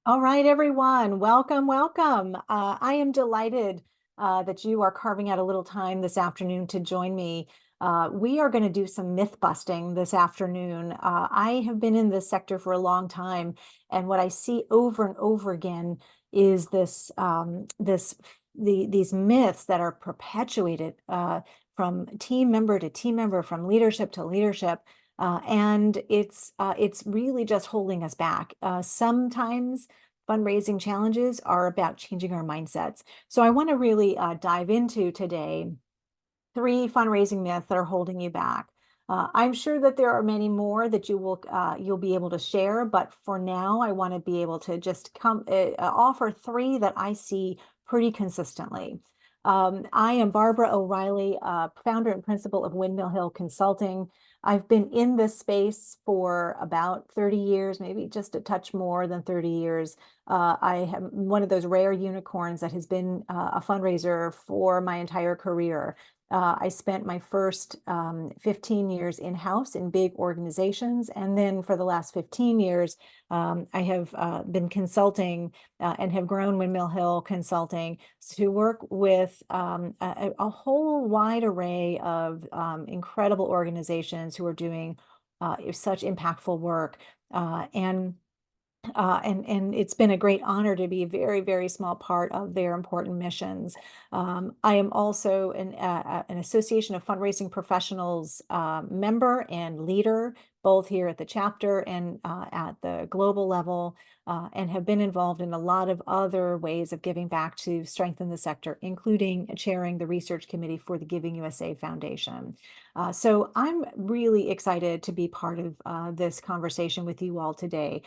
All right, everyone, welcome, welcome. I am delighted that you are carving out a little time this afternoon to join me. We are going to do some myth busting this afternoon. I have been in this sector for a long time, and what I see over and over again is these myths that are perpetuated from team member to team member, from leadership to leadership. And it's really just holding us back. Sometimes fundraising challenges are about changing our mindsets. So I want to really dive into today 3 fundraising myths that are holding you back. I'm sure that there are many more that you'll be able to share, but for now, I want to be able to just offer 3 that I see pretty consistently. I am Barbara O'Reilly, founder and principal of Windmill Hill Consulting. I've been in this space for about 30 years, maybe just a touch more than 30 years. I am one of those rare unicorns that has been a fundraiser for my entire career. I spent my first 15 years in-house in big organizations. And then for the last 15 years, I have been consulting and have grown Windmill Hill Consulting to work with a whole wide array of incredible organizations who are doing such impactful work. And it's been a great honor to be a very, very small part of their important missions. I am also an Association of Fundraising Professionals member and leader, both here at the chapter and at the global level, and have been involved in a lot of other ways of giving back to strengthen the sector, including chairing the research committee for the Giving USA Foundation. So I'm really excited to be part of this conversation with you all today.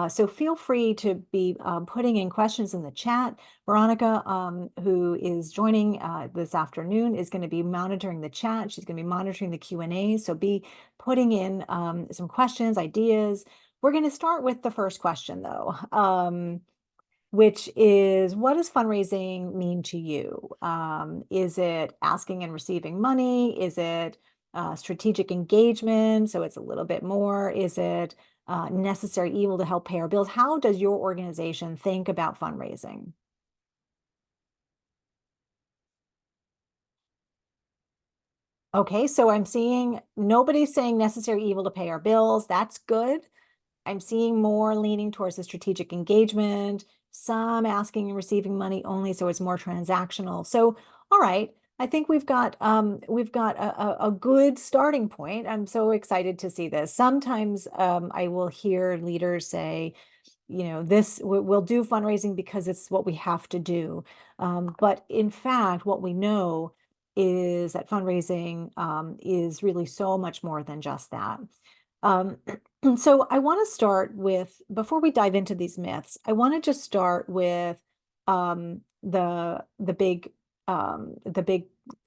So feel free to be putting in questions in the chat. Veronica, who is joining this afternoon, is going to be monitoring the chat. She's going to be monitoring the Q&A. So be putting in some questions, ideas. We're going to start with the first question, though, which is, what does fundraising mean to you? Is it asking and receiving money? Is it strategic engagement? So it's a little bit more. Is it necessary evil to help pay our bills? How does your organization think about fundraising? Okay, so I'm seeing nobody's saying necessary evil to pay our bills. That's good. I'm seeing more leaning towards the strategic engagement, some asking and receiving money only, so it's more transactional. So, all right, I think we've got a good starting point. I'm so excited to see this. Sometimes I will hear leaders say, this we'll do fundraising because it's what we have to do. But in fact, what we know is that fundraising is really so much more than just that. Um, so I want to start with, before we dive into these myths, I want to just start with the big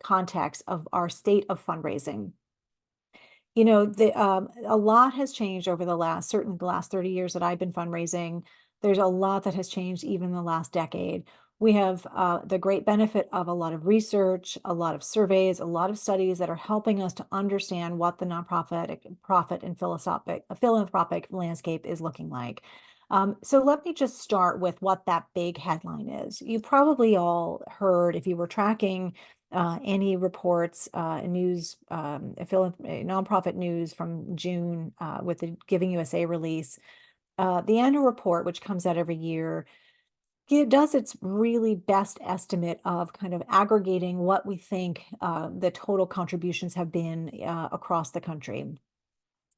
context of our state of fundraising. A lot has changed over certainly the last 30 years that I've been fundraising. There's a lot that has changed even in the last decade. We have the great benefit of a lot of research, a lot of surveys, a lot of studies that are helping us to understand what the nonprofit, profit, and philanthropic landscape is looking like. So let me just start with what that big headline is. You've probably all heard, if you were tracking any reports, news, nonprofit news from June with the Giving USA release. The annual report, which comes out every year, it does its really best estimate of kind of aggregating what we think the total contributions have been across the country.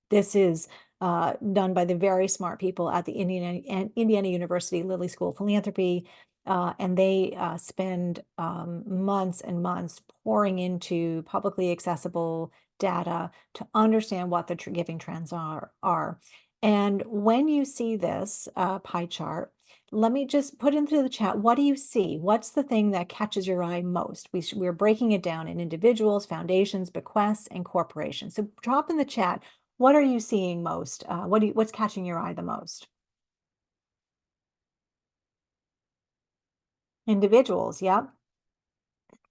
This is done by the very smart people at the Indiana University Lilly School of Philanthropy. And they spend months and months pouring into publicly accessible data to understand what the giving trends are. And when you see this pie chart, let me just put into the chat, what do you see? What's the thing that catches your eye most? We're breaking it down in individuals, foundations, bequests, and corporations. So drop in the chat, what are you seeing most? What's catching your eye the most? Individuals, yep.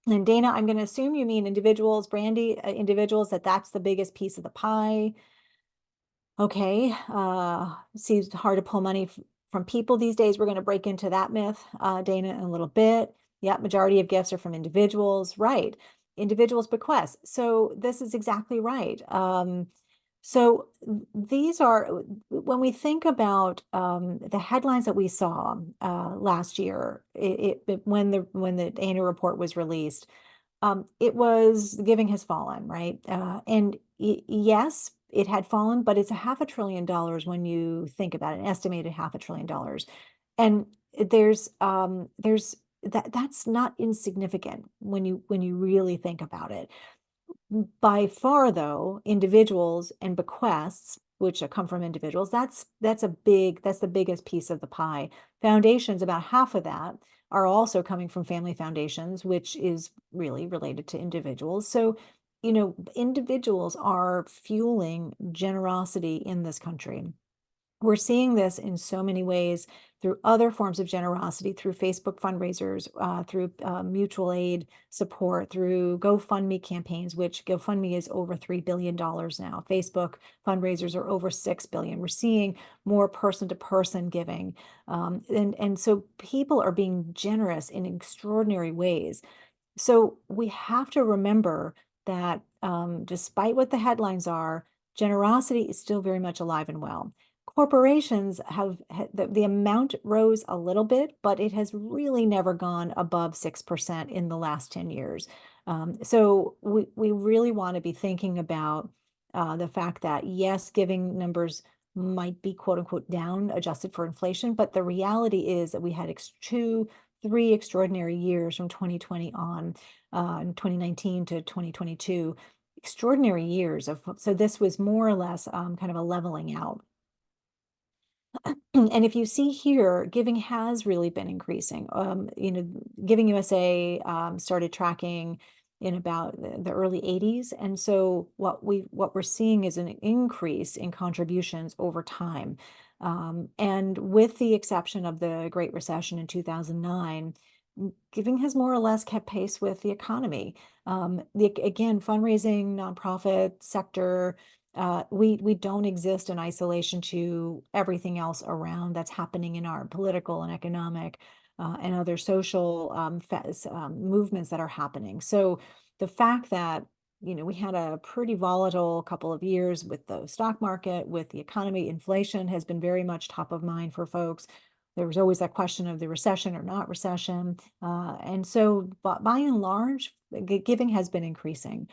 And Dana, I'm going to assume you mean individuals, Brandy, individuals, that's the biggest piece of the pie. Okay, seems hard to pull money from people these days. We're going to break into that myth, Dana, in a little bit. Yeah, majority of gifts are from individuals, right? Individuals bequests. So this is exactly right. So these are, when we think about the headlines that we saw last year, when the annual report was released, it was giving has fallen, right? And yes, it had fallen, but it's a $500 billion when you think about it, an estimated $500 billion. And there's that's not insignificant when you really think about it. By far, though, individuals and bequests, which come from individuals, that's the biggest piece of the pie. Foundations, about half of that, are also coming from family foundations, which is really related to individuals. So, individuals are fueling generosity in this country. We're seeing this in so many ways through other forms of generosity, through Facebook fundraisers, through mutual aid support, through GoFundMe campaigns, which GoFundMe is over $3 billion now. Facebook fundraisers are over $6 billion. We're seeing more person-to-person giving. And so people are being generous in extraordinary ways. So we have to remember that despite what the headlines are, generosity is still very much alive and well. Corporations the amount rose a little bit, but it has really never gone above 6% in the last 10 years. So we really want to be thinking about the fact that, yes, giving numbers might be quote unquote down, adjusted for inflation, but the reality is that we had 3 extraordinary years from 2020 on, 2019 to 2022, extraordinary years so this was more or less kind of a leveling out. And if you see here, giving has really been increasing. Giving USA started tracking in about the early 80s. And so what we're seeing is an increase in contributions over time. And with the exception of the Great Recession in 2009, giving has more or less kept pace with the economy. Again, fundraising, nonprofit sector, we don't exist in isolation to everything else around that's happening in our political and economic and other social movements that are happening. So the fact that we had a pretty volatile couple of years with the stock market, with the economy, inflation has been very much top of mind for folks. There was always that question of the recession or not recession. And so by and large, giving has been increasing.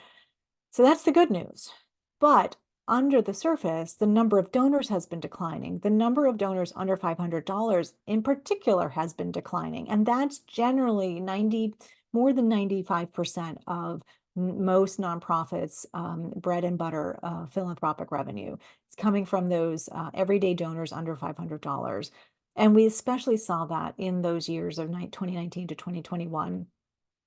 So that's the good news. But under the surface, the number of donors has been declining. The number of donors under $500 in particular has been declining. And that's generally more than 95% of most nonprofits' bread and butter philanthropic revenue. It's coming from those everyday donors under $500. And we especially saw that in those years of 2019 to 2021.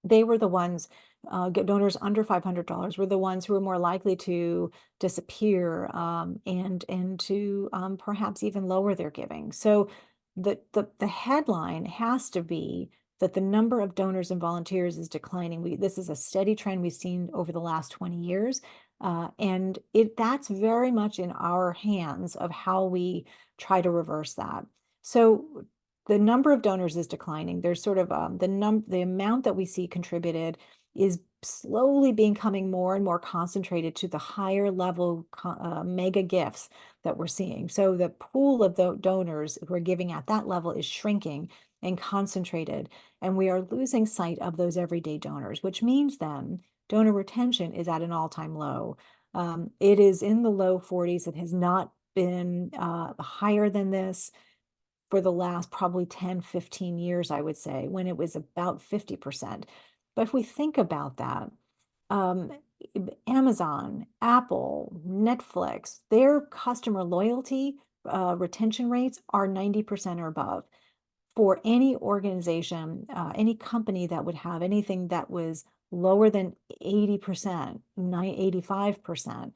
They were the ones, donors under $500 were the ones who were more likely to disappear and to perhaps even lower their giving. So the headline has to be that the number of donors and volunteers is declining. This is a steady trend we've seen over the last 20 years. And that's very much in our hands of how we try to reverse that. So the number of donors is declining. There's sort of the amount that we see contributed is slowly becoming more and more concentrated to the higher level mega gifts that we're seeing. So the pool of the donors who are giving at that level is shrinking and concentrated, and we are losing sight of those everyday donors, which means then donor retention is at an all-time low. It is in the low 40s. It has not been higher than this for the last probably 10, 15 years, I would say, when it was about 50%. But if we think about that, um, Amazon, Apple, Netflix, their customer loyalty retention rates are 90% or above. For any organization, any company that would have anything that was lower than 80%, 85%,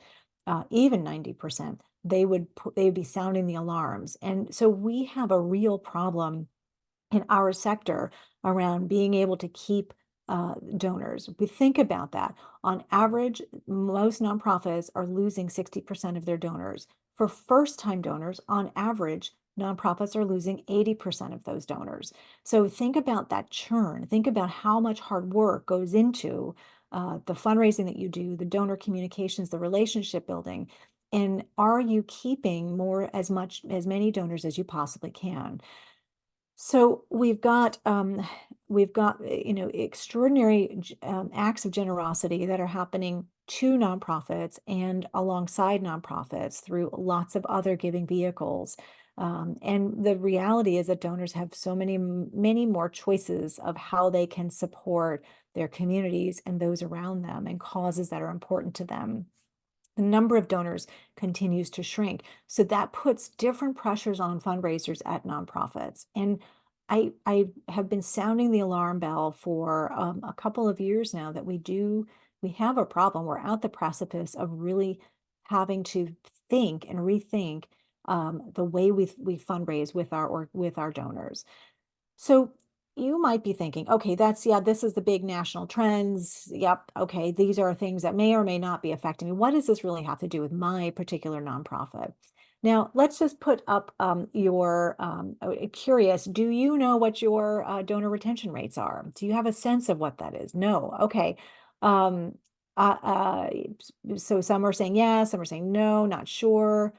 even 90%, they would be sounding the alarms. And so we have a real problem in our sector around being able to keep donors. We think about that. On average, most nonprofits are losing 60% of their donors. For first-time donors, on average, nonprofits are losing 80% of those donors. So think about that churn. Think about how much hard work goes into the fundraising that you do, the donor communications, the relationship building. And are you keeping as many donors as you possibly can? So we've got extraordinary acts of generosity that are happening to nonprofits and alongside nonprofits through lots of other giving vehicles. And the reality is that donors have so many more choices of how they can support their communities and those around them and causes that are important to them. The number of donors continues to shrink. So that puts different pressures on fundraisers at nonprofits. And I have been sounding the alarm bell for a couple of years now that we have a problem. We're at the precipice of really having to think and rethink the way we fundraise with our donors. So you might be thinking, okay, yeah, this is the big national trends. Yep. Okay. These are things that may or may not be affecting me. What does this really have to do with my particular nonprofit? Now, let's just put up curious, do you know what your donor retention rates are? Do you have a sense of what that is? No. Okay. Um, uh, uh, so some are saying yes, some are saying no, not sure.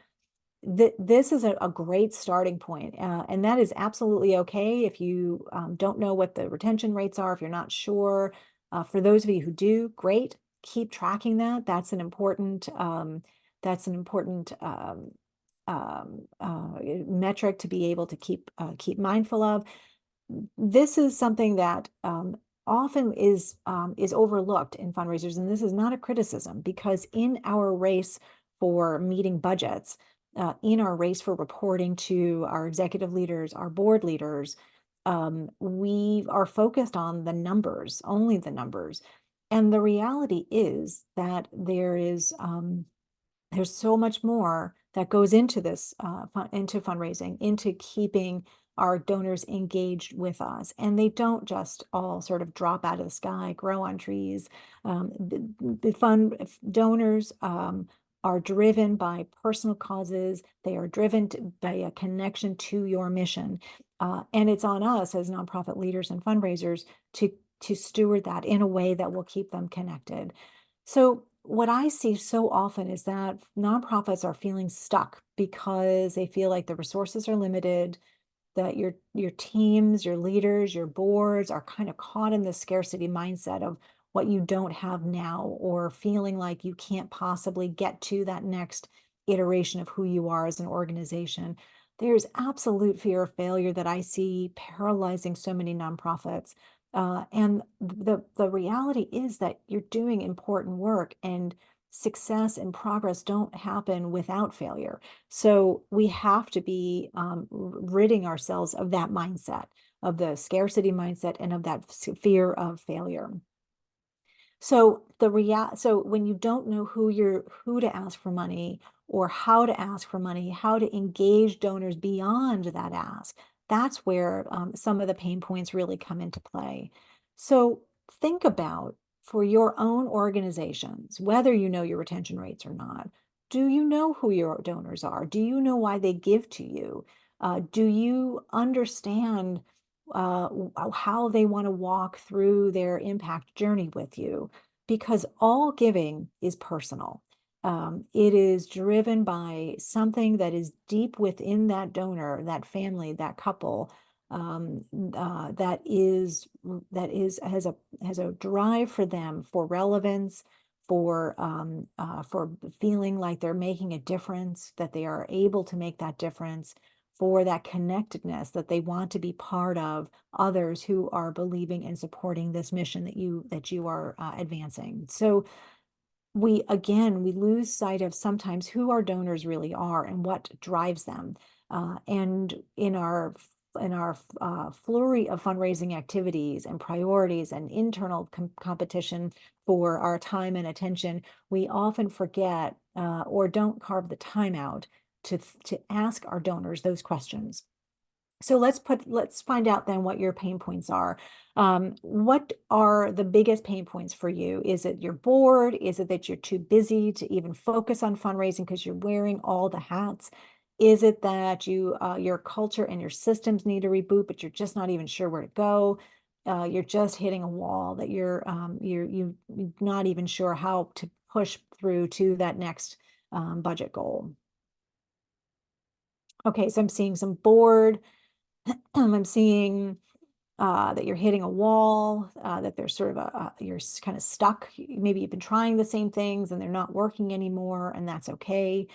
This is a great starting point, and that is absolutely okay if you don't know what the retention rates are, if you're not sure. For those of you who do, great, keep tracking that. That's an important metric to be able to keep mindful of. This is something that often is overlooked in fundraisers, and this is not a criticism because in our race for meeting budgets, in our race for reporting to our executive leaders, our board leaders, we are focused on the numbers, only the numbers. And the reality is that there's so much more that goes into this, into fundraising, into keeping our donors engaged with us. And they don't just all sort of drop out of the sky, grow on trees. The fund donors are driven by personal causes. They are driven by a connection to your mission. And it's on us as nonprofit leaders and fundraisers to steward that in a way that will keep them connected. So what I see so often is that nonprofits are feeling stuck because they feel like the resources are limited, that your teams, your leaders, your boards are kind of caught in the scarcity mindset of what you don't have now, or feeling like you can't possibly get to that next iteration of who you are as an organization. There's absolute fear of failure that I see paralyzing so many nonprofits. And the reality is that you're doing important work, and success and progress don't happen without failure. So we have to be ridding ourselves of that mindset, of the scarcity mindset, and of that fear of failure. So when you don't know who to ask for money, or how to ask for money, how to engage donors beyond that ask, that's where some of the pain points really come into play. So think about, for your own organizations, whether you know your retention rates or not. Do you know who your donors are? Do you know why they give to you? Do you understand how they want to walk through their impact journey with you? Because all giving is personal. It is driven by something that is deep within that donor, that family, that couple, has a drive for them, for relevance, for feeling like they're making a difference, that they are able to make that difference, for that connectedness, that they want to be part of others who are believing and supporting this mission that you are advancing. So we lose sight of sometimes who our donors really are and what drives them. And in our flurry of fundraising activities and priorities and internal competition for our time and attention, we often forget or don't carve the time out to ask our donors those questions. So let's find out then what your pain points are. What are the biggest pain points for you? Is it your board? Is it that you're too busy to even focus on fundraising because you're wearing all the hats? Is it that your culture and your systems need a reboot, but you're just not even sure where to go? You're just hitting a wall that you're not even sure how to push through to that next budget goal. Okay, so I'm seeing some bored. I'm seeing that you're hitting a wall, that there's sort of you're kind of stuck. Maybe you've been trying the same things and they're not working anymore, and that's okay.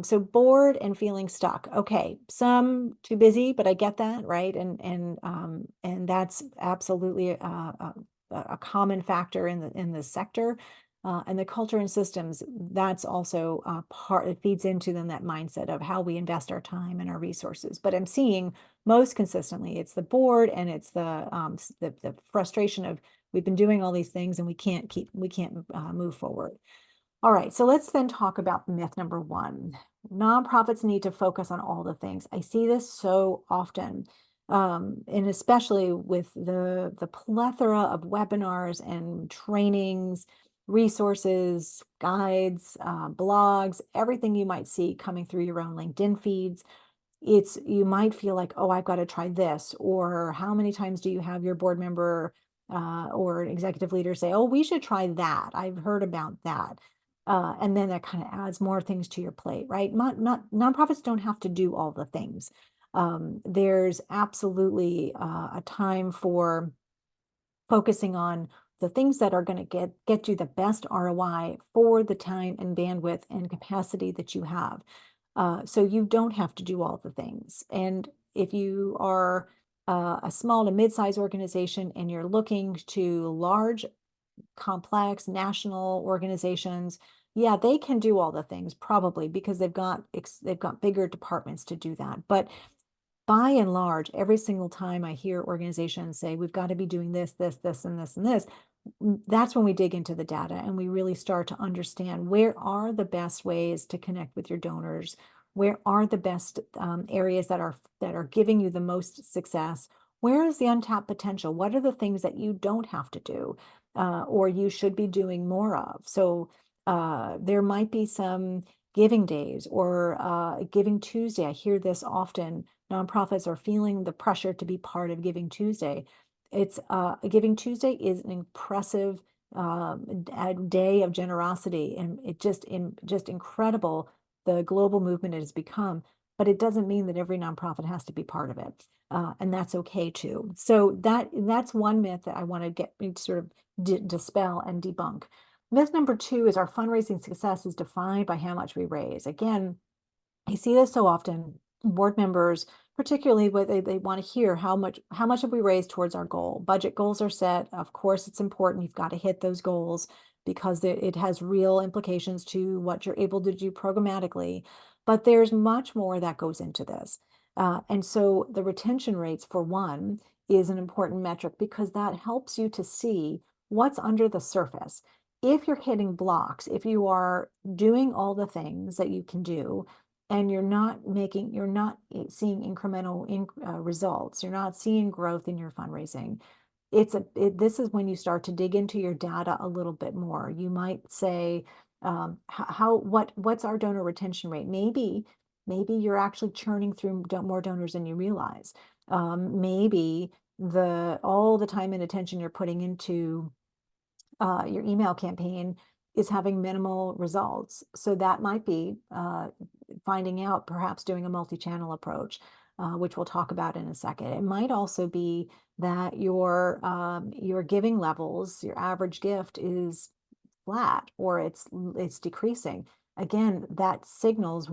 So bored and feeling stuck. Okay, some too busy, but I get that, right? And that's absolutely a common factor in the sector. And the culture and systems, that's also part, it feeds into then that mindset of how we invest our time and our resources. But I'm seeing most consistently it's the bored and it's the frustration of we've been doing all these things and we can't move forward. All right, so let's then talk about myth number one. Nonprofits need to focus on all the things. I see this so often, and especially with the plethora of webinars and trainings, resources, guides, blogs, everything you might see coming through your own LinkedIn feeds. You might feel like, oh, I've got to try this, or how many times do you have your board member or an executive leader say, oh, we should try that. I've heard about that. And then that kind of adds more things to your plate, right? Not nonprofits don't have to do all the things. There's absolutely a time for focusing on the things that are going to get you the best ROI for the time and bandwidth and capacity that you have. So you don't have to do all the things. And if you are a small to mid-sized organization and you're looking to large, complex national organizations, yeah, they can do all the things probably because they've got bigger departments to do that. But by and large, every single time I hear organizations say, we've got to be doing this, this, this, and this, and this, that's when we dig into the data and we really start to understand where are the best ways to connect with your donors, where are the best areas that are giving you the most success, where is the untapped potential, what are the things that you don't have to do or you should be doing more of. So there might be some giving days or Giving Tuesday. I hear this often. Nonprofits are feeling the pressure to be part of Giving Tuesday. It's Giving Tuesday is an impressive day of generosity, and just incredible the global movement it has become. But it doesn't mean that every nonprofit has to be part of it, and that's okay too. So that's one myth that I want to get sort of dispel and debunk. Myth number two is our fundraising success is defined by how much we raise. Again, I see this so often. Board members, particularly what they want to hear, how much have we raised towards our goal? Budget goals are set. Of course, it's important. You've got to hit those goals because it has real implications to what you're able to do programmatically. But there's much more that goes into this. And so the retention rates, for one, is an important metric because that helps you to see what's under the surface. If you're hitting blocks, if you are doing all the things that you can do, and you're not seeing incremental results, you're not seeing growth in your fundraising, this is when you start to dig into your data a little bit more. You might say, what's our donor retention rate? Maybe you're actually churning through more donors than you realize. Maybe all the time and attention you're putting into your email campaign is having minimal results. So that might be finding out, perhaps doing a multi-channel approach, which we'll talk about in a second. It might also be that your giving levels, your average gift is flat or it's decreasing. Again, that signals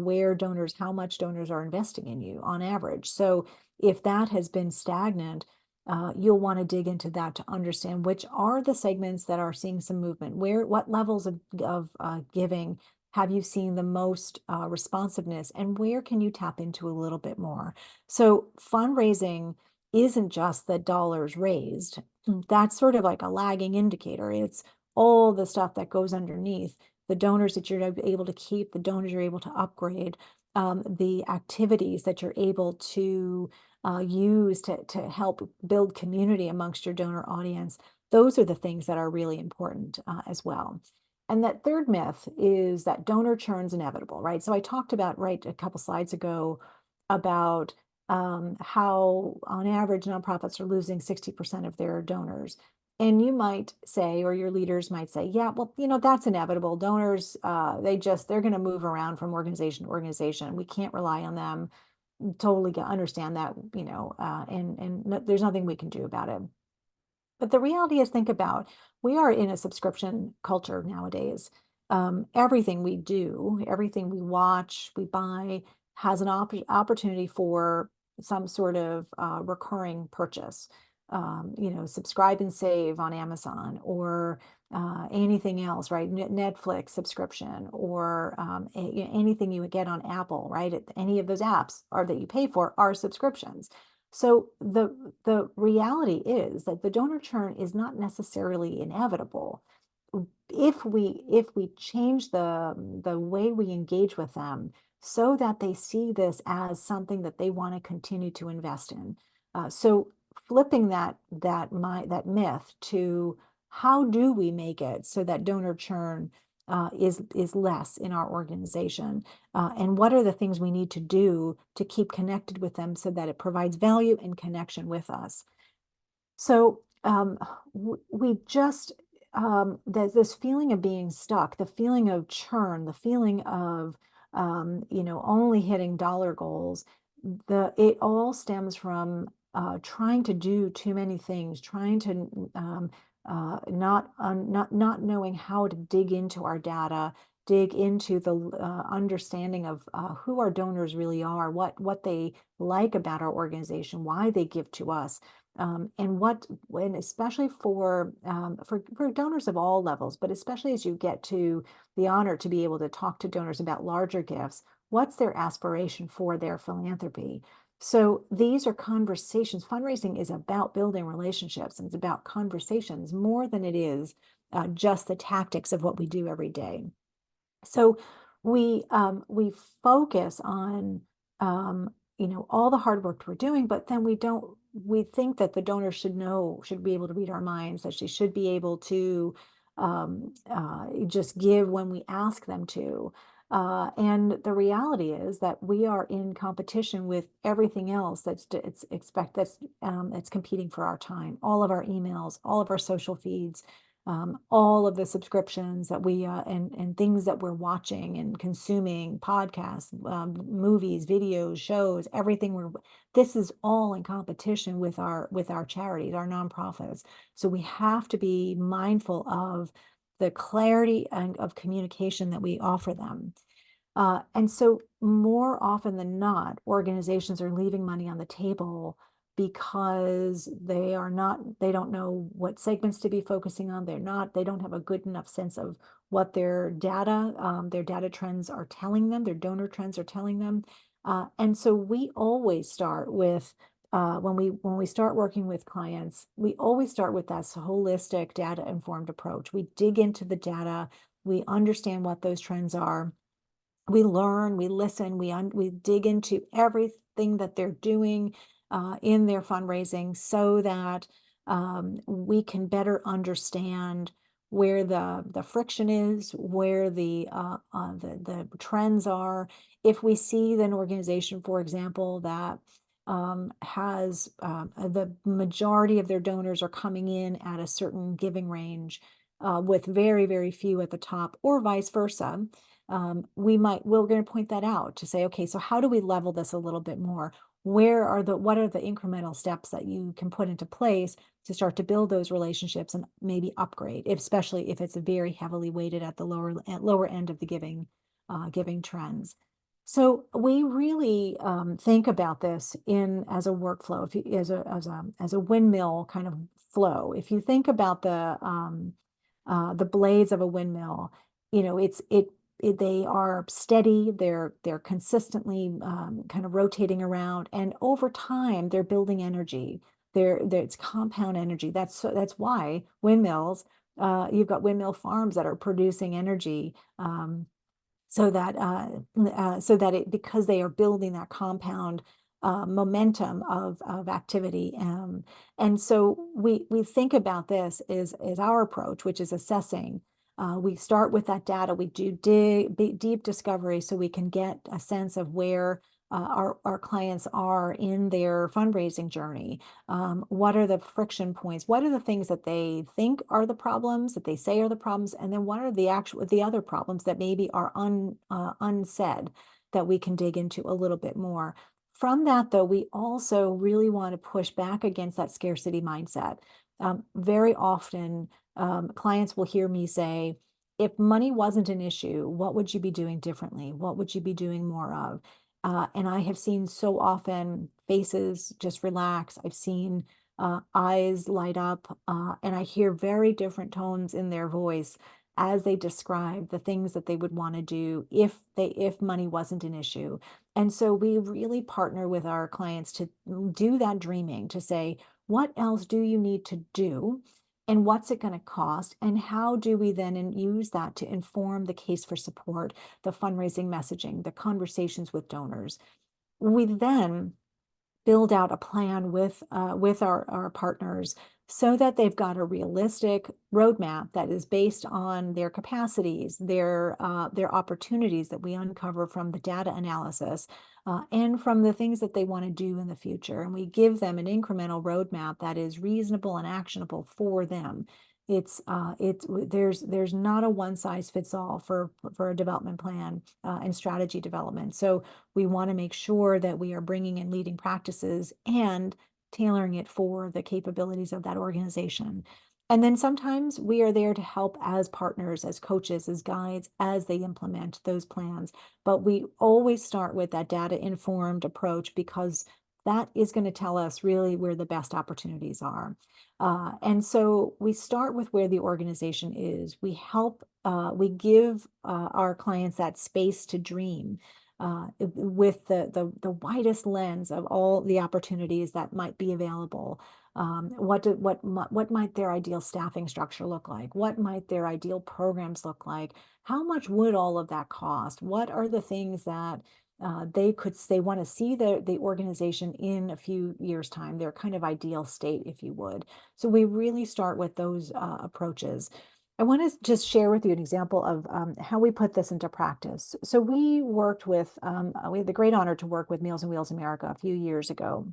how much donors are investing in you on average. So if that has been stagnant, you'll want to dig into that to understand which are the segments that are seeing some movement. What levels of giving have you seen the most responsiveness, and where can you tap into a little bit more? So fundraising isn't just the dollars raised. That's sort of like a lagging indicator. It's all the stuff that goes underneath, the donors that you're able to keep, the donors you're able to upgrade, the activities that you're able to use to help build community amongst your donor audience. Those are the things that are really important as well. And that third myth is that donor churn's inevitable, right? So I talked about, right, a couple slides ago about how on average nonprofits are losing 60% of their donors. And you might say, or your leaders might say, yeah, well, that's inevitable. Donors, they're going to move around from organization to organization. We can't rely on them. Totally understand that, and no, there's nothing we can do about it. But the reality is, think about, we are in a subscription culture nowadays. Everything we do, everything we watch, we buy, has an opportunity for some sort of recurring purchase. Subscribe and save on Amazon, or anything else, right? Netflix subscription, or anything you would get on Apple, right? Any of those apps are that you pay for are subscriptions. So the reality is that the donor churn is not necessarily inevitable. If we change the way we engage with them so that they see this as something that they want to continue to invest in. So flipping that myth to, how do we make it so that donor churn is less in our organization? And what are the things we need to do to keep connected with them so that it provides value and connection with us? So we just, there's this feeling of being stuck, the feeling of churn, the feeling of, only hitting dollar goals. It all stems from trying to do too many things, trying to not knowing how to dig into our data, dig into the understanding of who our donors really are, what they like about our organization, why they give to us. And especially for donors of all levels, but especially as you get to the honor to be able to talk to donors about larger gifts, what's their aspiration for their philanthropy? So these are conversations. Fundraising is about building relationships, and it's about conversations more than it is just the tactics of what we do every day. So we focus on all the hard work we're doing, but then we think that the donor should be able to read our minds, that she should be able to just give when we ask them to. And the reality is that we are in competition with everything else that's competing for our time. All of our emails, all of our social feeds, all of the subscriptions that and things that we're watching and consuming, podcasts, movies, videos, shows, this is all in competition with our charities, our nonprofits. So we have to be mindful of the clarity and of communication that we offer them. And so more often than not, organizations are leaving money on the table because they don't know what segments to be focusing on. They don't have a good enough sense of what their data trends are telling them, their donor trends are telling them. And so we always start with, when we start working with clients, we always start with that holistic data informed approach. We dig into the data, we understand what those trends are, we learn, we listen, we dig into everything that they're doing in their fundraising, so that we can better understand where the friction is, where the trends are. If we see an organization, for example, that has the majority of their donors are coming in at a certain giving range, with very, very few at the top, or vice versa, we're going to point that out to say, okay, so how do we level this a little bit more? What are the incremental steps that you can put into place to start to build those relationships and maybe upgrade, especially if it's very heavily weighted at the lower end of the giving trends. So we really think about this as a workflow, as a windmill kind of flow. If you think about the blades of a windmill, they are steady, they're consistently kind of rotating around, and over time they're building energy. It's compound energy. That's why windmills, you've got windmill farms that are producing energy, because they are building that compound momentum of activity. And so we think about this as our approach, which is assessing We start with that data. We do deep discovery so we can get a sense of where our clients are in their fundraising journey. What are the friction points? What are the things that they think are the problems, that they say are the problems? And then what are the other problems that maybe are unsaid that we can dig into a little bit more? From that, though, we also really want to push back against that scarcity mindset. Very often, clients will hear me say, if money wasn't an issue, what would you be doing differently? What would you be doing more of? And I have seen so often faces just relax. I've seen eyes light up, and I hear very different tones in their voice as they describe the things that they would want to do if money wasn't an issue. And so we really partner with our clients to do that dreaming, to say, what else do you need to do? And what's it going to cost? And how do we then use that to inform the case for support, the fundraising messaging, the conversations with donors? We then build out a plan with our partners so that they've got a realistic roadmap that is based on their capacities, their opportunities that we uncover from the data analysis, and from the things that they want to do in the future. And we give them an incremental roadmap that is reasonable and actionable for them. There's not a one size fits all for a development plan and strategy development. So we want to make sure that we are bringing in leading practices and tailoring it for the capabilities of that organization. And then sometimes we are there to help as partners, as coaches, as guides, as they implement those plans. But we always start with that data informed approach because that is going to tell us really where the best opportunities are. And so we start with where the organization is. We give our clients that space to dream with the widest lens of all the opportunities that might be available. What might their ideal staffing structure look like? What might their ideal programs look like? How much would all of that cost? What are the things that they want to see the organization in a few years' time, their kind of ideal state, if you would. So we really start with those approaches. I want to just share with you an example of how we put this into practice. So we had the great honor to work with Meals on Wheels America a few years ago,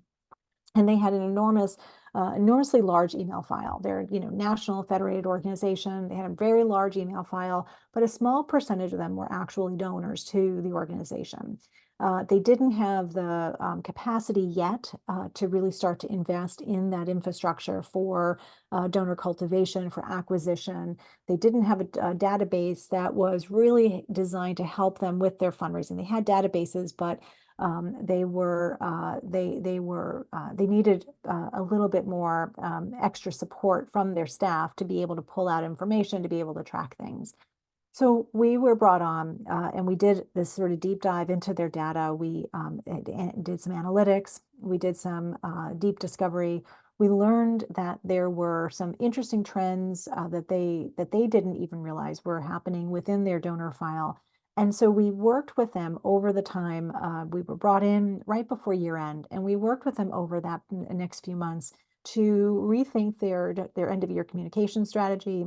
and they had an enormously large email file. They're, national federated organization. They had a very large email file, but a small percentage of them were actually donors to the organization. They didn't have the capacity yet to really start to invest in that infrastructure for donor cultivation, for acquisition. They didn't have a database that was really designed to help them with their fundraising. They had databases, but they needed a little bit more extra support from their staff to be able to pull out information, to be able to track things. So we were brought on and we did this sort of deep dive into their data. We did some analytics. We did some deep discovery. We learned that there were some interesting trends that they didn't even realize were happening within their donor file. And so we worked with them over the time. We were brought in right before year end, and we worked with them over that next few months to rethink their end of year communication strategy.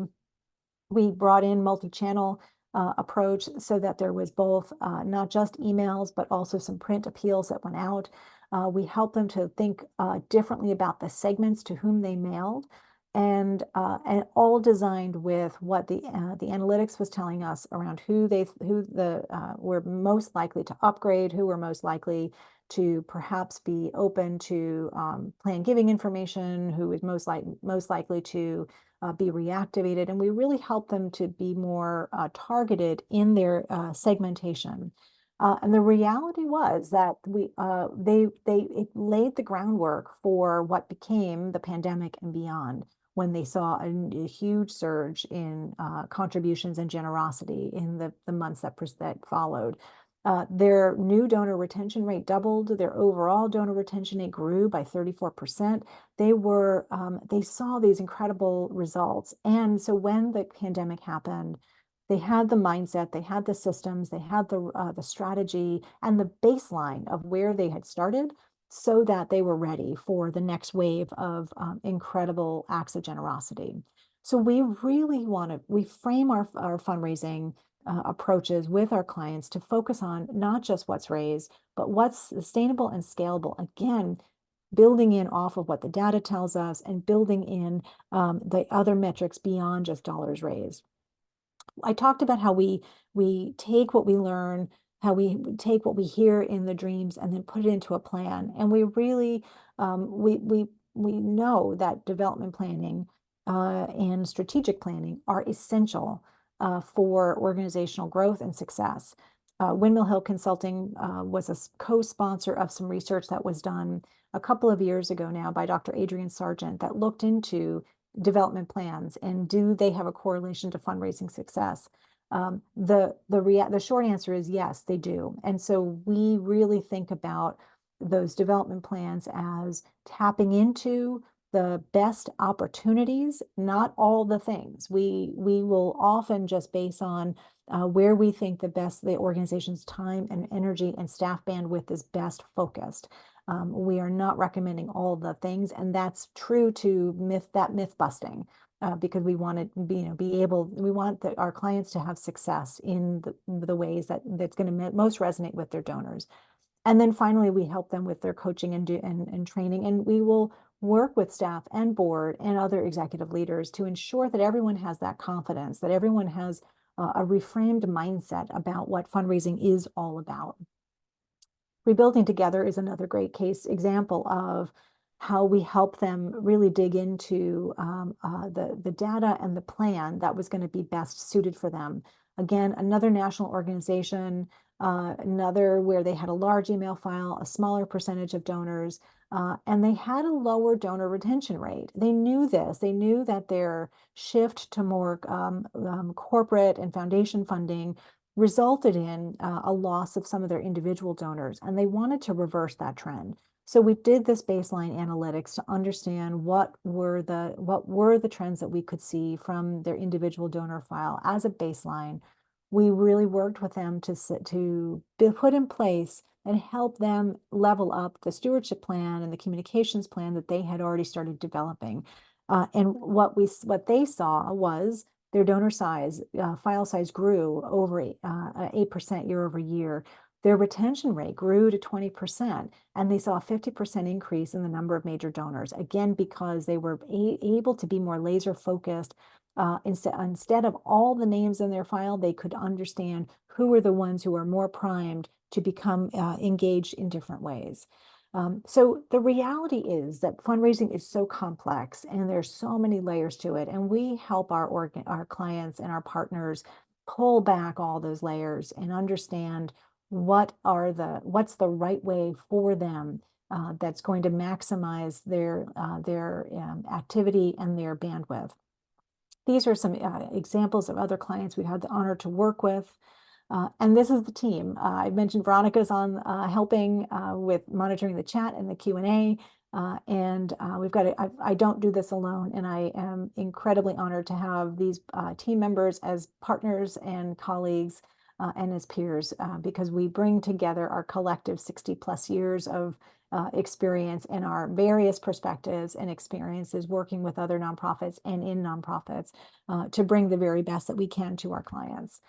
We brought in multi-channel approach so that there was both not just emails, but also some print appeals that went out. We helped them to think differently about the segments to whom they mailed, and all designed with what the analytics was telling us around who were most likely to upgrade, who were most likely to perhaps be open to plan giving information, who was most likely to be reactivated, and we really help them to be more targeted in their segmentation. And the reality was that it laid the groundwork for what became the pandemic and beyond, when they saw a huge surge in contributions and generosity in the months that followed. Their new donor retention rate doubled. Their overall donor retention rate grew by 34%. They saw these incredible results. And so when the pandemic happened, they had the mindset, they had the systems, they had the strategy and the baseline of where they had started, so that they were ready for the next wave of incredible acts of generosity. So we really we frame our fundraising approaches with our clients to focus on not just what's raised, but what's sustainable and scalable. Again, building in off of what the data tells us and building in the other metrics beyond just dollars raised. I talked about how we take what we learn, how we take what we hear in the dreams and then put it into a plan. And we really we know that development planning and strategic planning are essential for organizational growth and success. Windmill Hill Consulting was a co-sponsor of some research that was done a couple of years ago now by Dr. Adrian Sargent that looked into development plans and do they have a correlation to fundraising success? The short answer is yes, they do. And so we really think about those development plans as tapping into the best opportunities, not all the things. We will often just base on where we think the organization's time and energy and staff bandwidth is best focused. We are not recommending all the things, and that's true to myth busting, because we want to we want our clients to have success in the ways that's going to most resonate with their donors. And then finally, we help them with their coaching and training, and we will work with staff and board and other executive leaders to ensure that everyone has that confidence, that everyone has a reframed mindset about what fundraising is all about. Rebuilding Together is another great case example of how we help them really dig into the data and the plan that was going to be best suited for them. Again, another national organization, another where they had a large email file, a smaller percentage of donors, and they had a lower donor retention rate. They knew this. They knew that their shift to more corporate and foundation funding resulted in a loss of some of their individual donors, and they wanted to reverse that trend. So we did this baseline analytics to understand what were the trends that we could see from their individual donor file as a baseline. We really worked with them to put in place and help them level up the stewardship plan and the communications plan that they had already started developing. And what they saw was their donor size, file size grew over 8% year over year. Their retention rate grew to 20%, and they saw a 50% increase in the number of major donors, again, because they were able to be more laser focused. Instead of all the names in their file, they could understand who were the ones who are more primed to become engaged in different ways. So the reality is that fundraising is so complex and there's so many layers to it. And we help our clients and our partners pull back all those layers and understand what's the right way for them that's going to maximize their activity and their bandwidth. These are some examples of other clients we've had the honor to work with. And this is the team. I mentioned Veronica's on helping with monitoring the chat and the Q&A. We've got I don't do this alone, and I am incredibly honored to have these team members as partners and colleagues and as peers because we bring together our collective 60 plus years of experience and our various perspectives and experiences working with other nonprofits and in nonprofits to bring the very best that we can to our clients.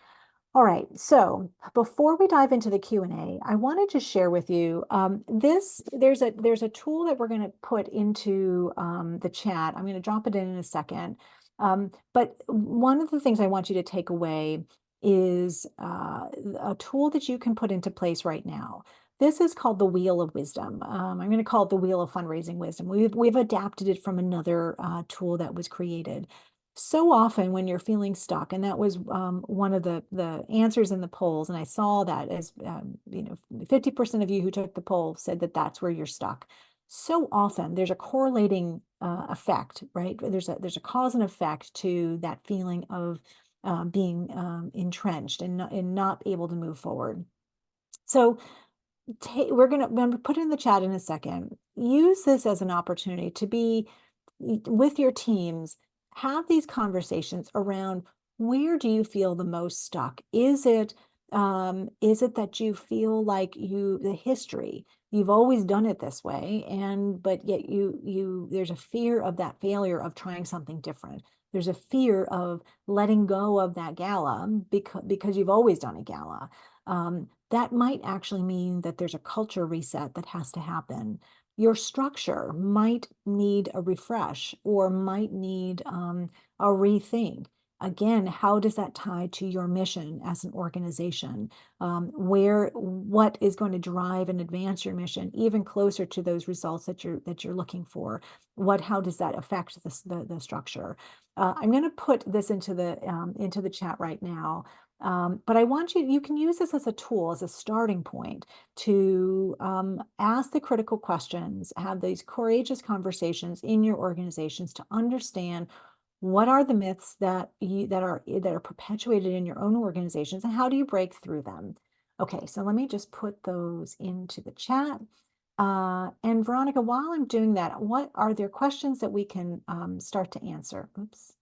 All right, so before we dive into the Q&A, I wanted to share with you there's a tool that we're going to put into the chat. I'm going to drop it in a second. But one of the things I want you to take away is a tool that you can put into place right now. This is called the Wheel of Wisdom. I'm going to call it the Wheel of Fundraising Wisdom. We've adapted it from another tool that was created. So often when you're feeling stuck, and that was one of the answers in the polls, and I saw that as 50% of you who took the poll said that that's where you're stuck. So often there's a correlating effect, right? There's a cause and effect to that feeling of being entrenched and not able to move forward. So we're going to put it in the chat in a second. Use this as an opportunity to be with your teams, have these conversations around where do you feel the most stuck? Is it that you feel like the history, you've always done it this way, but yet there's a fear of that failure of trying something different. there's a fear of letting go of that gala because you've always done a gala. That might actually mean that there's a culture reset that has to happen. Your structure might need a refresh or might need a rethink. Again, how does that tie to your mission as an organization? What is going to drive and advance your mission even closer to those results that you're looking for? How does that affect the structure? I'm going to put this into the chat right now. But you can use this as a tool, as a starting point to ask the critical questions, have these courageous conversations in your organizations to understand what are the myths that are perpetuated in your own organizations, and how do you break through them? Okay, so let me just put those into the chat. And Veronica, while I'm doing that, what are there questions that we can start to answer? Oops.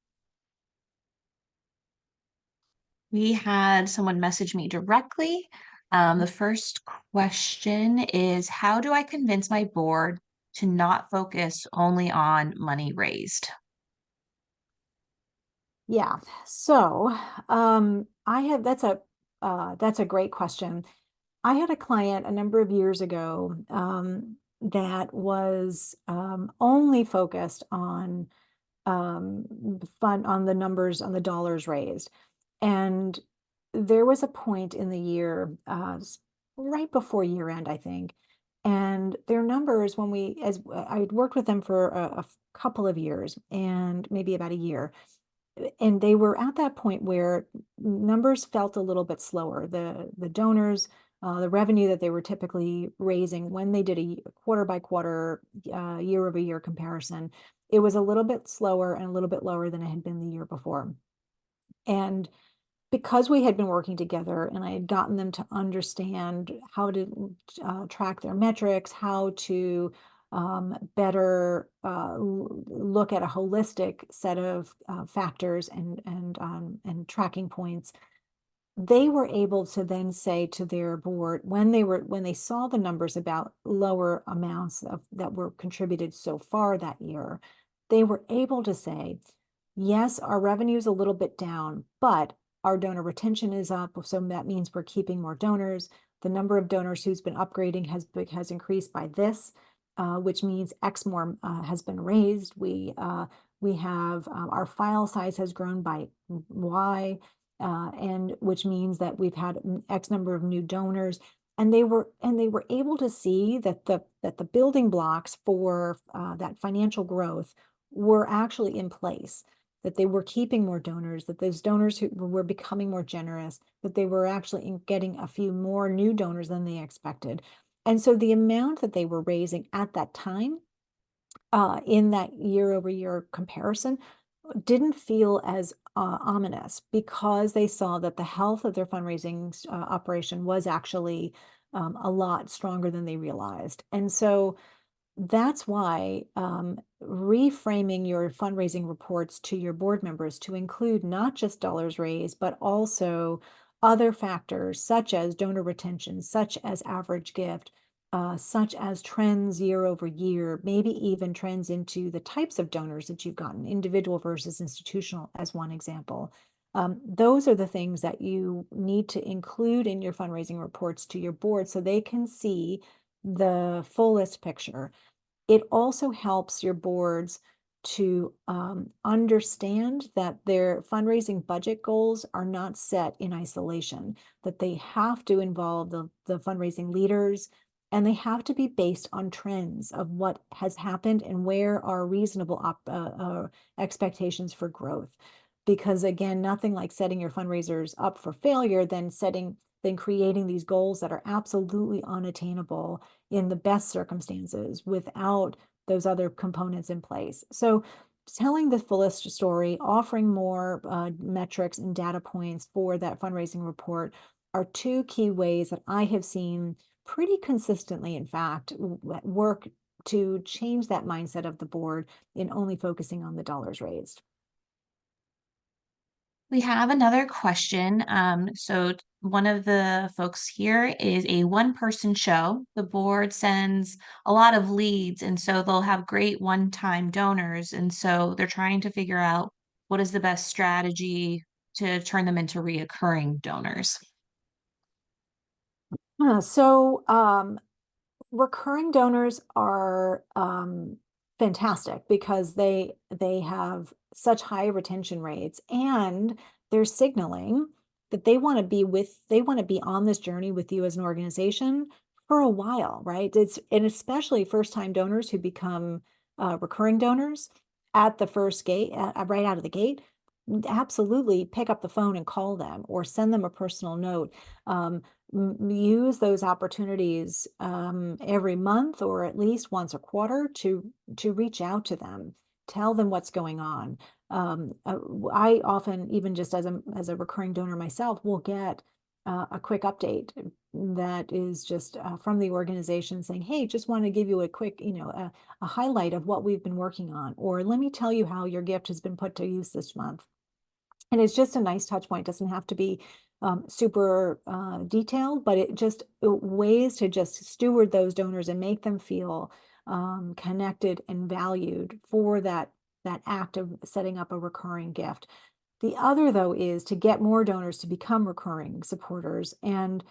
We had someone message me directly. The first question is, how do I convince my board to not focus only on money raised? Yeah. So, I have that's a great question. I had a client a number of years ago that was only focused on fun on the numbers, on the dollars raised. And there was a point in the year, right before year end, I think. And their numbers, as I'd worked with them for a couple of years and maybe about a year, and they were at that point where numbers felt a little bit slower. The donors, the revenue that they were typically raising when they did a quarter by quarter, year over year comparison, it was a little bit slower and a little bit lower than it had been the year before. And because we had been working together and I had gotten them to understand how to track their metrics, how to better look at a holistic set of factors and tracking points, they were able to then say to their board when they saw the numbers about lower amounts that were contributed so far that year, they were able to say, yes, our revenue is a little bit down, but our donor retention is up, so that means we're keeping more donors. The number of donors who's been upgrading has increased by this, which means X more has been raised. We have our file size has grown by Y, and which means that we've had X number of new donors. And they were able to see that the building blocks for that financial growth were actually in place, that they were keeping more donors, that those donors who were becoming more generous, that they were actually getting a few more new donors than they expected. And so the amount that they were raising at that time, in that year over year comparison, didn't feel as ominous because they saw that the health of their fundraising operation was actually a lot stronger than they realized. And so that's why reframing your fundraising reports to your board members to include not just dollars raised, but also other factors such as donor retention, such as average gift, such as trends year over year, maybe even trends into the types of donors that you've gotten, individual versus institutional, as one example. Those are the things that you need to include in your fundraising reports to your board so they can see the fullest picture. It also helps your boards to understand that their fundraising budget goals are not set in isolation, that they have to involve the fundraising leaders, and they have to be based on trends of what has happened and where are reasonable expectations for growth. Because again, nothing like setting your fundraisers up for failure than creating these goals that are absolutely unattainable in the best circumstances without those other components in place. So telling the fullest story, offering more metrics and data points for that fundraising report are two key ways that I have seen pretty consistently, in fact, work to change that mindset of the board in only focusing on the dollars raised. We have another question. One of the folks here is a one-person show. The board sends a lot of leads, and so they'll have great one-time donors. And so they're trying to figure out what is the best strategy to turn them into reoccurring donors? So, recurring donors are fantastic because they have such high retention rates, and they're signaling that they want to be on this journey with you as an organization for a while, right? It's and especially first time donors who become recurring donors at the first gate, right out of the gate. Absolutely pick up the phone and call them or send them a personal note. Um, Use those opportunities every month or at least once a quarter to reach out to them, tell them what's going on. I often, even just as a recurring donor myself, will get a quick update that is just from the organization saying, "Hey, just want to give you a quick, a highlight of what we've been working on," or "Let me tell you how your gift has been put to use this month." And it's just a nice touch point. Doesn't have to be super detailed, but it just ways to just steward those donors and make them feel connected and valued for that act of setting up a recurring gift. The other, though, is to get more donors to become recurring supporters, and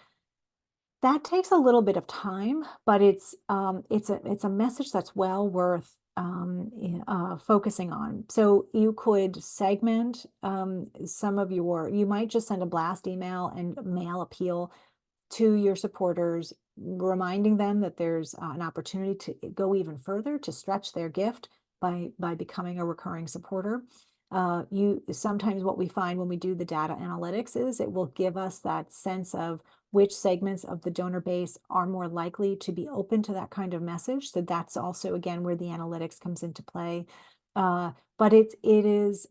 that takes a little bit of time, but it's a message that's well worth focusing on. So you could segment some of you might just send a blast email and mail appeal to your supporters, reminding them that there's an opportunity to go even further, to stretch their gift by becoming a recurring supporter. You sometimes what we find when we do the data analytics is it will give us that sense of which segments of the donor base are more likely to be open to that kind of message. So that's also again where the analytics comes into play. But it is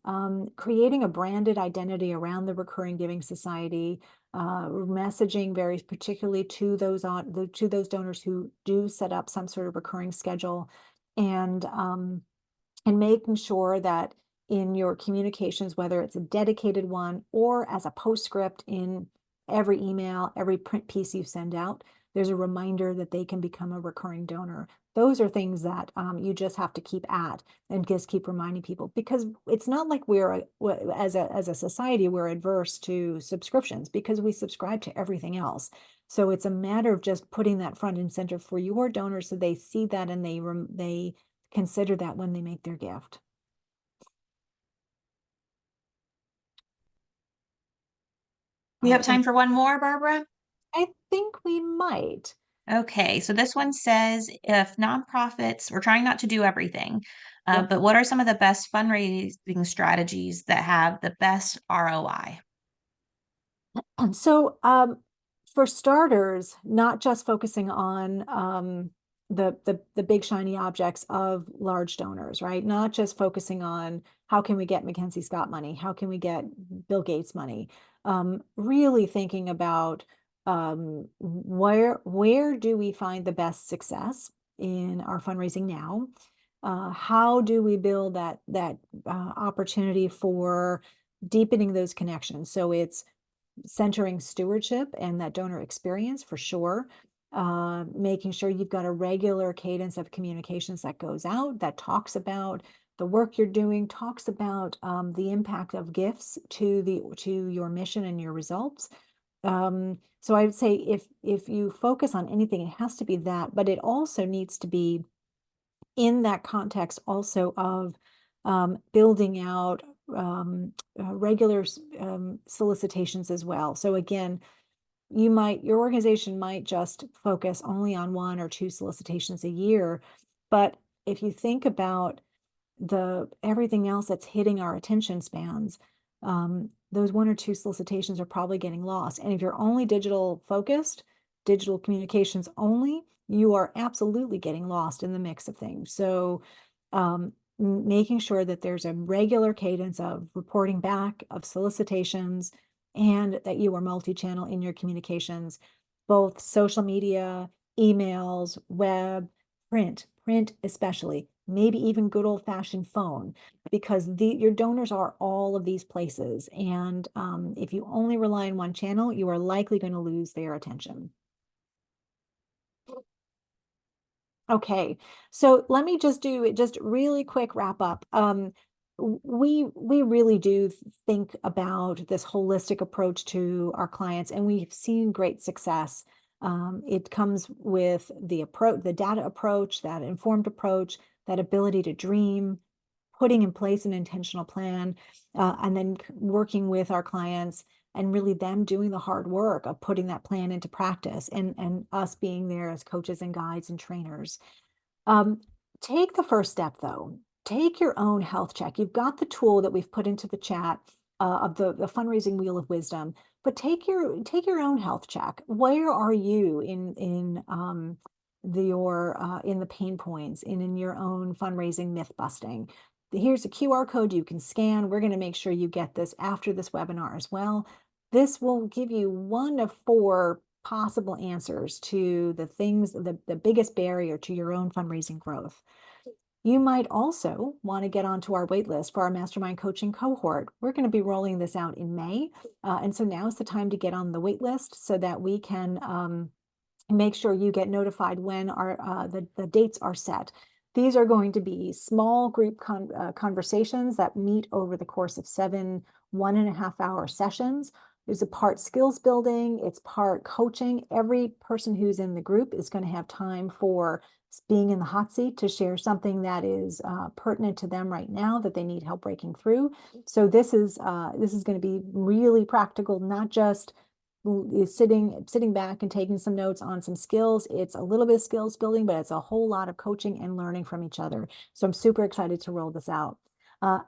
creating a branded identity around the Recurring Giving Society, messaging very particularly to those donors who do set up some sort of recurring schedule, and making sure that in your communications, whether it's a dedicated one or as a postscript in every email, every print piece you send out, there's a reminder that they can become a recurring donor. Those are things that you just have to keep at and just keep reminding people, because it's not like as a society, we're adverse to subscriptions because we subscribe to everything else. So it's a matter of just putting that front and center for your donors so they see that and they consider that when they make their gift. We have And time for one more, Barbara? I think we might. Okay, so this one says if nonprofits, we're trying not to do everything, Yep. but what are some of the best fundraising strategies that have the best ROI? So, for starters, not just focusing on the big shiny objects of large donors, right? Not just focusing on how can we get Mackenzie Scott money, how can we get Bill Gates money. Really thinking about where do we find the best success in our fundraising now? How do we build that opportunity for deepening those connections? So it's centering stewardship and that donor experience for sure. Making sure you've got a regular cadence of communications that goes out, that talks about the work you're doing, talks about the impact of gifts to your mission and your results. So I would say if you focus on anything, it has to be that, but it also needs to be in that context also of building out regular solicitations as well. So again, your organization might just focus only on one or two solicitations a year, but if you think about the everything else that's hitting our attention spans, those one or two solicitations are probably getting lost. And if you're only digital focused, digital communications only, you are absolutely getting lost in the mix of things. So, making sure that there's a regular cadence of reporting back, of solicitations, and that you are multi-channel in your communications, both social media, emails, web, print especially, maybe even good old-fashioned phone, because your donors are all of these places. And if you only rely on one channel, you are likely going to lose their attention. Okay, so let me just do just really quick wrap up. We really do think about this holistic approach to our clients, and we've seen great success. It comes with the approach, the data approach, that informed approach, that ability to dream, putting in place an intentional plan, and then working with our clients and really them doing the hard work of putting that plan into practice, and us being there as coaches and guides and trainers. Um, Take the first step though. Take your own health check. You've got the tool that we've put into the chat of the fundraising wheel of wisdom, but take your own health check. Where are you in the pain points in your own fundraising myth busting? Here's a QR code you can scan. We're going to make sure you get this after this webinar as well. This will give you one of four possible answers to the things, the biggest barrier to your own fundraising growth. You might also want to get onto our wait list for our mastermind coaching cohort. We're going to be rolling this out in May. And so now is the time to get on the wait list so that we can make sure you get notified when the dates are set. These are going to be small group conversations that meet over the course of 7 1.5 hour sessions. There's a part skills building, it's part coaching. Every person who's in the group is going to have time for being in the hot seat to share something that is pertinent to them right now that they need help breaking through. So this is going to be really practical, not just is sitting back and taking some notes on some skills. It's a little bit of skills building, but it's a whole lot of coaching and learning from each other. So I'm super excited to roll this out.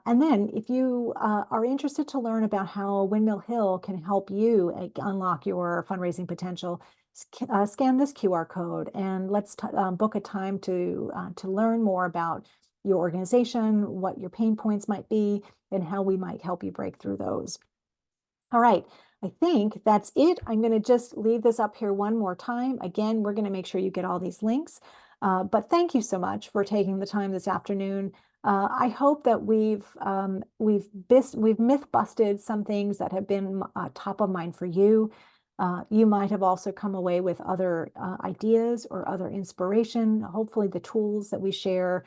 And then if you are interested to learn about how Windmill Hill can help you unlock your fundraising potential, scan this QR code and let's book a time to learn more about your organization, what your pain points might be, and how we might help you break through those. All right, I think that's it. I'm going to just leave this up here one more time. Again, we're going to make sure you get all these links. But thank you so much for taking the time this afternoon. I hope that we've myth busted some things that have been top of mind for you. You might have also come away with other ideas or other inspiration. Hopefully, the tools that we share,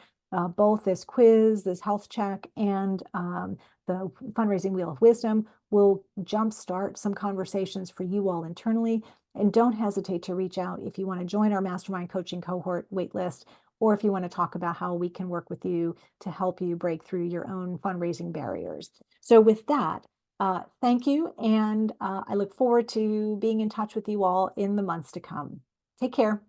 both this quiz, this health check, and the fundraising wheel of wisdom, will jumpstart some conversations for you all internally. And don't hesitate to reach out if you want to join our mastermind coaching cohort waitlist, or if you want to talk about how we can work with you to help you break through your own fundraising barriers. So with that, thank you. And I look forward to being in touch with you all in the months to come. Take care.